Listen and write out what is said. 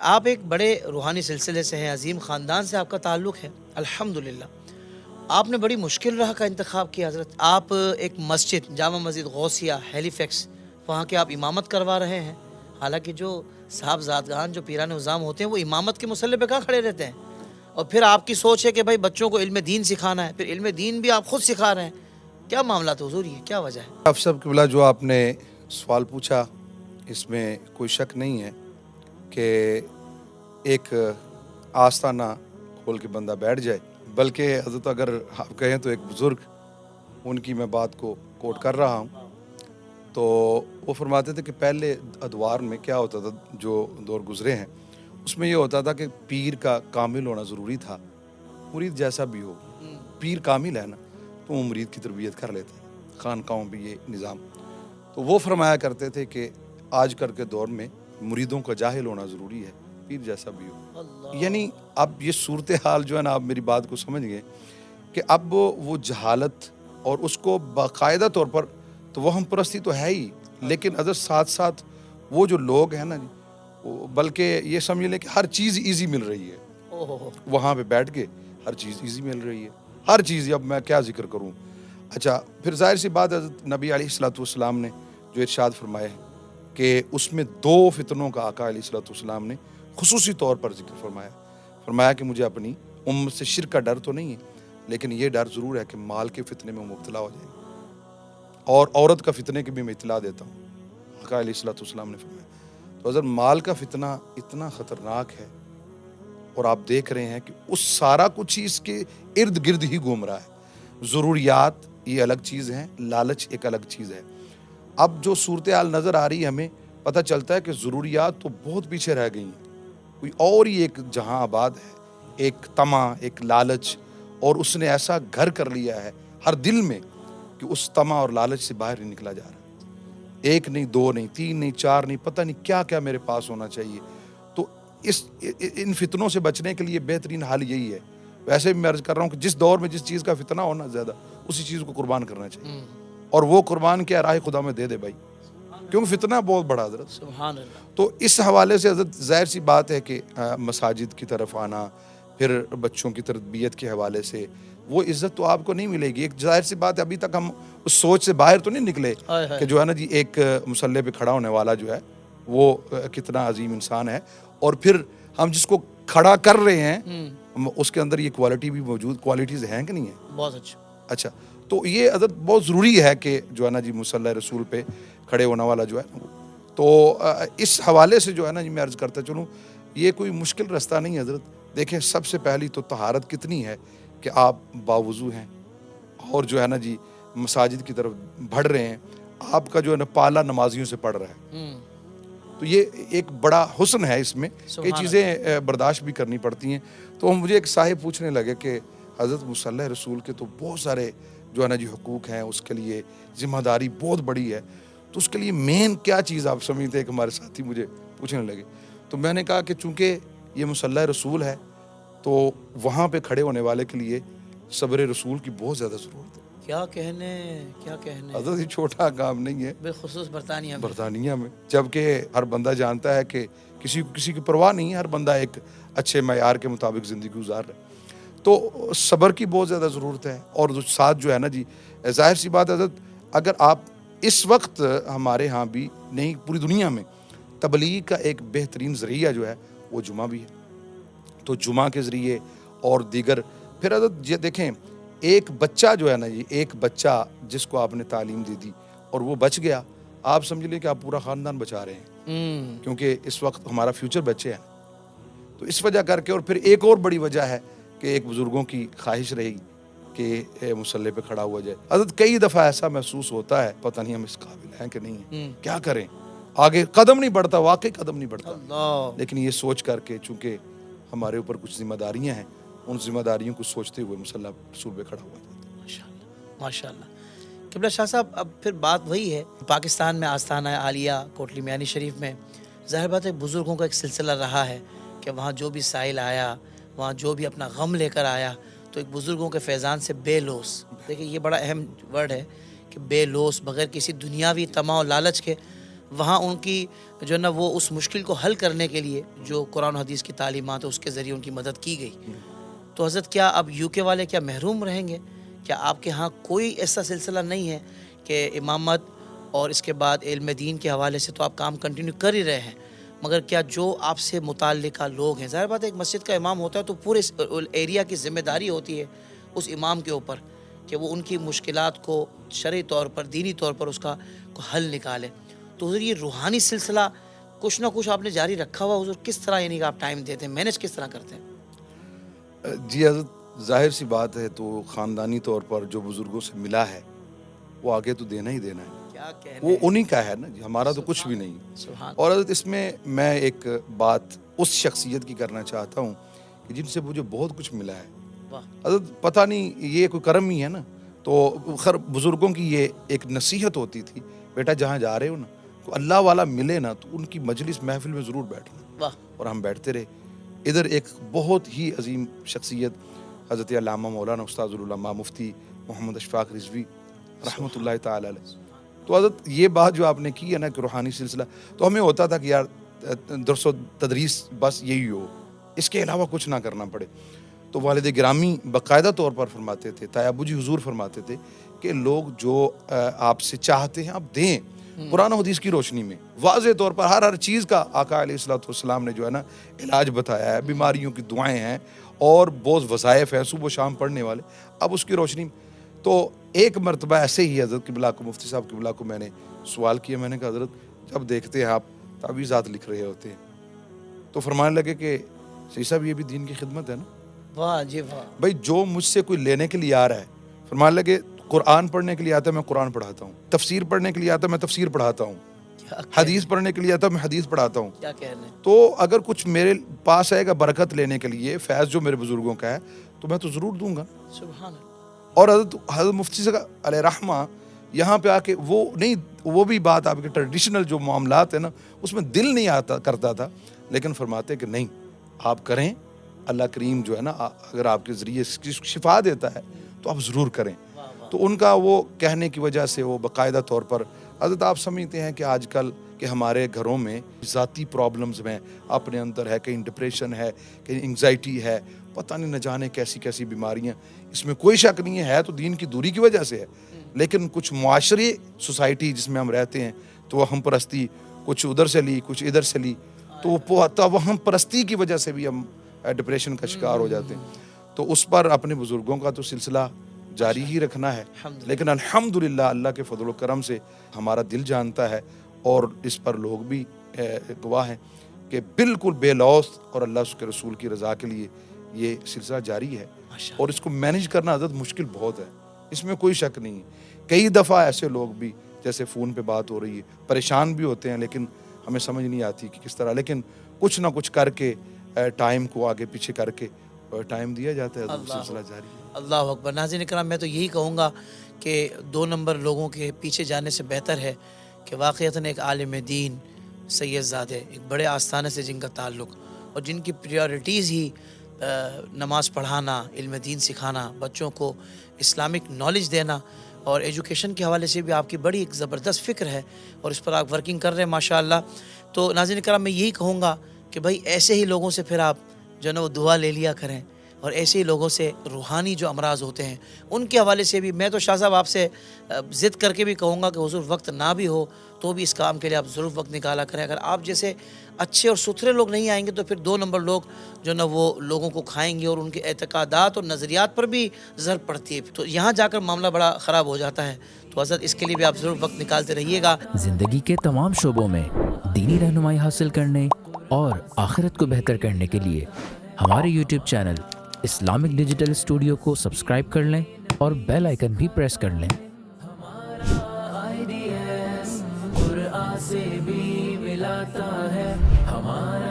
آپ ایک بڑے روحانی سلسلے سے ہیں، عظیم خاندان سے آپ کا تعلق ہے الحمدللہ۔ آپ نے بڑی مشکل راہ کا انتخاب کیا حضرت۔ آپ ایک مسجد جامع مسجد غوثیہ ہیلی فیکس وہاں کے آپ امامت کروا رہے ہیں، حالانکہ جو صاحب زادگان جو پیران نظام ہوتے ہیں وہ امامت کے مسئلے پہ کہاں کھڑے رہتے ہیں؟ اور پھر آپ کی سوچ ہے کہ بھائی بچوں کو علم دین سکھانا ہے، پھر علم دین بھی آپ خود سکھا رہے ہیں۔ کیا معاملہ تو حضور، یہ کیا وجہ ہے؟ افسر قبلہ جو آپ نے سوال پوچھا اس میں کوئی شک نہیں ہے کہ ایک آستانہ کھول کے بندہ بیٹھ جائے، بلکہ حضرت اگر آپ کہیں تو ایک بزرگ، ان کی میں بات کو کوٹ کر رہا ہوں، تو وہ فرماتے تھے کہ پہلے ادوار میں کیا ہوتا تھا، جو دور گزرے ہیں اس میں یہ ہوتا تھا کہ پیر کا کامل ہونا ضروری تھا، مرید جیسا بھی ہو، پیر کامل ہے نا تو وہ مرید کی تربیت کر لیتا ہے، خانقاہوں بھی یہ نظام۔ تو وہ فرمایا کرتے تھے کہ آج کل کے دور میں مریدوں کا جاہل ہونا ضروری ہے، پیر جیسا بھی ہو۔ یعنی اب یہ صورتحال جو ہے نا، آپ میری بات کو سمجھ گئے کہ اب وہ جہالت اور اس کو باقاعدہ طور پر تو وہ ہم پرستی تو ہے ہی، لیکن اگر ساتھ ساتھ وہ جو لوگ ہیں نا جی، بلکہ یہ سمجھ لیں کہ ہر چیز ایزی مل رہی ہے، وہاں پہ بیٹھ کے ہر چیز ایزی مل رہی ہے، ہر چیز۔ اب میں کیا ذکر کروں؟ اچھا، پھر ظاہر سی بات حضرت نبی علیہ الصلوۃ والسلام نے جو ارشاد فرمائے کہ اس میں دو فتنوں کا آقا علیہ الصلوۃ والسلام نے خصوصی طور پر ذکر فرمایا کہ مجھے اپنی امت سے شرک کا ڈر تو نہیں ہے، لیکن یہ ڈر ضرور ہے کہ مال کے فتنے میں مبتلا ہو جائیں، اور عورت کا فتنے کی بھی میں اطلاع دیتا ہوں، آقا علیہ الصلوۃ والسلام نے فرمایا۔ تو اگر مال کا فتنہ اتنا خطرناک ہے اور آپ دیکھ رہے ہیں کہ اس سارا کچھ ہی اس کے ارد گرد ہی گھوم رہا ہے، ضروریات یہ الگ چیز ہیں، لالچ ایک الگ چیز ہے۔ اب جو صورتحال نظر آ رہی ہے، ہمیں پتہ چلتا ہے کہ ضروریات تو بہت پیچھے رہ گئی ہیں، کوئی اور ہی ایک جہاں آباد ہے، ایک طمع، ایک لالچ، اور اس نے ایسا گھر کر لیا ہے ہر دل میں کہ اس طمع اور لالچ سے باہر نہیں نکلا جا رہا۔ ایک نہیں، دو نہیں، تین نہیں، چار نہیں، پتہ نہیں کیا کیا میرے پاس ہونا چاہیے۔ تو ان فتنوں سے بچنے کے لیے بہترین حل یہی ہے۔ ویسے بھی میں عرض کر رہا ہوں کہ جس دور میں جس چیز کا فتنہ ہونا زیادہ، اسی چیز کو قربان کرنا چاہیے، اور وہ قربان کیا راہ خدا میں دے دے بھائی، کیونکہ فتنہ بہت بڑا حضرت۔ سبحان اللہ۔ تو اس حوالے سے حضرت ظاہر سی بات ہے کہ مساجد کی طرف آنا، پھر بچوں کی تربیت کے حوالے سے وہ عزت تو آپ کو نہیں ملے گی۔ ایک ظاہر سی بات ہے، ابھی تک ہم اس سوچ سے باہر تو نہیں نکلے کہ جو ہے نا جی، ایک مصلی پہ کھڑا ہونے والا جو ہے وہ کتنا عظیم انسان ہے، اور پھر ہم جس کو کھڑا کر رہے ہیں اس کے اندر یہ کوالٹی بھی موجود، کوالٹیز ہیں کہ نہیں ہیں؟ بہت اچھا۔ اچھا، تو یہ حضرت بہت ضروری ہے کہ جو ہے نا جی مصلی رسول پہ کھڑے ہونے والا جو ہے نا، تو اس حوالے سے جو ہے نا جی میں عرض کرتا چلوں، یہ کوئی مشکل رستہ نہیں ہے حضرت۔ دیکھیں، سب سے پہلی تو طہارت کتنی ہے کہ آپ باوضو ہیں اور جو ہے نا جی مساجد کی طرف بڑھ رہے ہیں، آپ کا جو ہے نا پالا نمازیوں سے پڑھ رہا ہے، تو یہ ایک بڑا حسن ہے اس میں، یہ چیزیں برداشت بھی کرنی پڑتی ہیں۔ تو مجھے ایک صاحب پوچھنے لگے کہ حضرت مصلی رسول کے تو بہت سارے جو ہے نا جی حقوق ہیں، اس کے لیے ذمہ داری بہت بڑی ہے، تو اس کے لیے مین کیا چیز آپ سمجھتے ہیں؟ کہ ہمارے ساتھی مجھے پوچھنے لگے، تو میں نے کہا کہ چونکہ یہ مصلی رسول ہے تو وہاں پہ کھڑے ہونے والے کے لیے صبر رسول کی بہت زیادہ ضرورت ہے۔ کیا کہنے، کیا کہنے، حضرت یہ چھوٹا کام نہیں ہے، بالخصوص برطانیہ میں، جبکہ ہر بندہ جانتا ہے کہ کسی کی پرواہ نہیں ہے، ہر بندہ ایک اچھے معیار کے مطابق زندگی گزار رہا ہے، تو صبر کی بہت زیادہ ضرورت ہے۔ اور ساتھ جو ہے نا جی، ظاہر سی بات حضرت، اگر آپ اس وقت ہمارے ہاں بھی نہیں، پوری دنیا میں تبلیغ کا ایک بہترین ذریعہ جو ہے وہ جمعہ بھی ہے، تو جمعہ کے ذریعے اور دیگر، پھر حضرت یہ دیکھیں، ایک بچہ جو ہے نا جی، ایک بچہ جس کو آپ نے تعلیم دے دی اور وہ بچ گیا، آپ سمجھ لیں کہ آپ پورا خاندان بچا رہے ہیں، کیونکہ اس وقت ہمارا فیوچر بچے ہیں۔ تو اس وجہ کر کے، اور پھر ایک اور بڑی وجہ ہے کہ ایک بزرگوں کی خواہش رہی کہ مصلی پہ کھڑا ہوا جائے۔ حضرت کئی دفعہ ایسا محسوس ہوتا ہے پتہ نہیں ہم اس قابل ہیں کہ نہیں ہیں، کیا کریں، آگے قدم نہیں بڑھتا، واقعی قدم نہیں بڑھتا، لیکن یہ سوچ کر کے چونکہ ہمارے اوپر کچھ ذمہ داریاں ہیں، ان ذمہ داریوں کو سوچتے ہوئے مصلی رسول پہ کھڑا ہوا جاتا ہے۔ ماشاءاللہ، ماشاءاللہ۔ قبلہ شاہ صاحب، اب پھر بات وہی ہے، پاکستان میں آستانہ عالیہ کوٹلی میانی شریف میں ظاہر بات ہے بزرگوں کا ایک سلسلہ رہا ہے کہ وہاں جو بھی سائل آیا، وہاں جو بھی اپنا غم لے کر آیا، تو ایک بزرگوں کے فیضان سے بے لوث، دیکھیں یہ بڑا اہم ورڈ ہے کہ بے لوث، بغیر کسی دنیاوی طمع و لالچ کے وہاں ان کی جو ہے نا وہ اس مشکل کو حل کرنے کے لیے جو قرآن و حدیث کی تعلیمات ہے اس کے ذریعے ان کی مدد کی گئی. تو حضرت کیا اب یو کے والے کیا محروم رہیں گے؟ کیا آپ کے ہاں کوئی ایسا سلسلہ نہیں ہے کہ امامت اور اس کے بعد علم دین کے حوالے سے تو آپ کام کنٹینیو کر ہی رہے ہیں، مگر کیا جو آپ سے متعلقہ لوگ ہیں، ظاہر بات ہے ایک مسجد کا امام ہوتا ہے تو پورے ایریا کی ذمہ داری ہوتی ہے اس امام کے اوپر کہ وہ ان کی مشکلات کو شرعی طور پر دینی طور پر اس کا کو حل نکالے. تو حضور یہ روحانی سلسلہ کچھ نہ کچھ آپ نے جاری رکھا ہوا حضور، کس طرح یعنی کہ آپ ٹائم دیتے ہیں، مینیج کس طرح کرتے ہیں؟ جی حضرت، ظاہر سی بات ہے، تو خاندانی طور پر جو بزرگوں سے ملا ہے وہ آگے تو دینا ہی دینا ہے، کیا کہنے وہ انہی کا ہے نا جی، ہمارا تو کچھ بھی نہیں. سبحان اور حضرت اس میں میں ایک بات اس شخصیت کی کرنا چاہتا ہوں کہ جن سے مجھے بہت کچھ ملا ہے. واہ حضرت پتہ نہیں یہ کوئی کرم ہی ہے نا، تو خیر بزرگوں کی یہ ایک نصیحت ہوتی تھی، بیٹا جہاں جا رہے ہو نا تو اللہ والا ملے نا تو ان کی مجلس محفل میں ضرور بیٹھنا. واہ اور ہم بیٹھتے رہے. ادھر ایک بہت ہی عظیم شخصیت حضرت علامہ مولانا استاذ العلماء مفتی محمد اشفاق رضوی رحمۃ اللہ تعالی علیہ. تو حضرت یہ بات جو آپ نے کی ہے نا کہ روحانی سلسلہ، تو ہمیں ہوتا تھا کہ یار درس و تدریس بس یہی ہو، اس کے علاوہ کچھ نہ کرنا پڑے. تو والد گرامی باقاعدہ طور پر فرماتے تھے، تایا ابو جی حضور فرماتے تھے کہ لوگ جو آپ سے چاہتے ہیں آپ دیں، قرآن و حدیث کی روشنی میں واضح طور پر ہر چیز کا آقا علیہ الصلوۃ والسلام نے جو ہے نا علاج بتایا ہے، بیماریوں کی دعائیں ہیں اور بہت وظائف ہیں صبح و شام پڑھنے والے. اب اس کی روشنی میں تو ایک مرتبہ ایسے ہی حضرت قبلہ کو، مفتی صاحب قبلہ کو میں نے سوال کیا. میں نے کہا حضرت جب دیکھتے ہیں آپ تعویذات لکھ رہے ہوتے ہیں تو فرمانے لگے کہ سید صاحب یہ بھی دین کی خدمت ہے نا. واہ جی واہ. بھائی جو مجھ سے کوئی لینے کے لیے آ رہا ہے، فرمانے لگے قرآن پڑھنے کے لیے آتا ہے میں قرآن پڑھاتا ہوں، تفسیر پڑھنے کے لیے آتا ہے میں تفسیر پڑھاتا ہوں، حدیث پڑھنے کے لیے آتا ہے میں حدیث پڑھاتا ہوں. کیا کہنے. تو تو اگر کچھ میرے پاس آئے گا برکت لینے کے لیے، فیض جو میرے بزرگوں کا ہے تو میں تو ضرور دوں گا. سبحان اللہ. اور حضرت مفتی صاحب علیہ رحمہ یہاں پہ آ کے وہ بھی بات آپ کے ٹریڈیشنل جو معاملات ہیں نا اس میں دل نہیں آتا کرتا تھا، لیکن فرماتے کہ نہیں آپ کریں، اللہ کریم جو ہے نا اگر آپ کے ذریعے شفا دیتا ہے تو آپ ضرور کریں. تو ان کا وہ کہنے کی وجہ سے وہ باقاعدہ طور پر حضرت آپ سمجھتے ہیں کہ آج کل کہ ہمارے گھروں میں ذاتی پرابلمز میں اپنے اندر ہے، کہیں ڈپریشن ہے، کہیں انگزائٹی ہے، پتہ نہیں نہ جانے کیسی کیسی بیماریاں. اس میں کوئی شک نہیں ہے تو دین کی دوری کی وجہ سے ہے، لیکن کچھ معاشرے سوسائٹی جس میں ہم رہتے ہیں تو وہ ہم پرستی کچھ ادھر سے لی کچھ ادھر سے لی، تو وہ ہم پرستی کی وجہ سے بھی ہم ڈپریشن کا شکار ہو جاتے ہیں. تو اس پر اپنے بزرگوں کا تو سلسلہ جاری ہی رکھنا ہے، لیکن الحمدللہ اللہ کے فضل و کرم سے ہمارا دل جانتا ہے اور اس پر لوگ بھی گواہ ہیں کہ بالکل بے لوث اور اللہ کے رسول کی رضا کے لیے یہ سلسلہ جاری ہے. اور اس کو مینیج کرنا حضرت مشکل بہت ہے، اس میں کوئی شک نہیں. کئی دفعہ ایسے لوگ بھی جیسے فون پہ بات ہو رہی ہے پریشان بھی ہوتے ہیں، لیکن ہمیں سمجھ نہیں آتی کہ کس طرح، لیکن کچھ نہ کچھ کر کے ٹائم کو آگے پیچھے کر کے ٹائم دیا جاتا ہے. سلسلہ جاری ہے. اللہ اکبر. ناظرین کرام میں تو یہی کہوں گا کہ 2 نمبر لوگوں کے پیچھے جانے سے بہتر ہے کہ واقعتاً ایک عالم دین سید زادے ایک بڑے آستانے سے جن کا تعلق اور جن کی پریورٹیز ہی نماز پڑھانا، علم دین سکھانا، بچوں کو اسلامک نالج دینا اور ایجوکیشن کے حوالے سے بھی آپ کی بڑی ایک زبردست فکر ہے اور اس پر آپ ورکنگ کر رہے ہیں ماشاءاللہ. تو ناظرین کرام میں یہی کہوں گا کہ بھائی ایسے ہی لوگوں سے پھر آپ جو ہے نا وہ دعا لے لیا کریں اور ایسے ہی لوگوں سے روحانی جو امراض ہوتے ہیں ان کے حوالے سے بھی میں تو شاہ صاحب آپ سے ضد کر کے بھی کہوں گا کہ حضور وقت نہ بھی ہو تو بھی اس کام کے لیے آپ ضرور وقت نکالا کریں. اگر آپ جیسے اچھے اور ستھرے لوگ نہیں آئیں گے تو پھر 2 نمبر لوگ جو نا وہ لوگوں کو کھائیں گے اور ان کے اعتقادات اور نظریات پر بھی زر پڑتی ہے، تو یہاں جا کر معاملہ بڑا خراب ہو جاتا ہے. تو حضرت اس کے لیے بھی آپ ضرور وقت نکالتے رہیے گا. زندگی کے تمام شعبوں میں دینی رہنمائی حاصل کرنے اور آخرت کو بہتر کرنے کے لیے ہمارے YouTube channel Islamic digital studio کو سبسکرائب کر لیں اور بیل آئیکن بھی پریس کر لیں. قرآن سے بھی ملاتا ہے ہمارا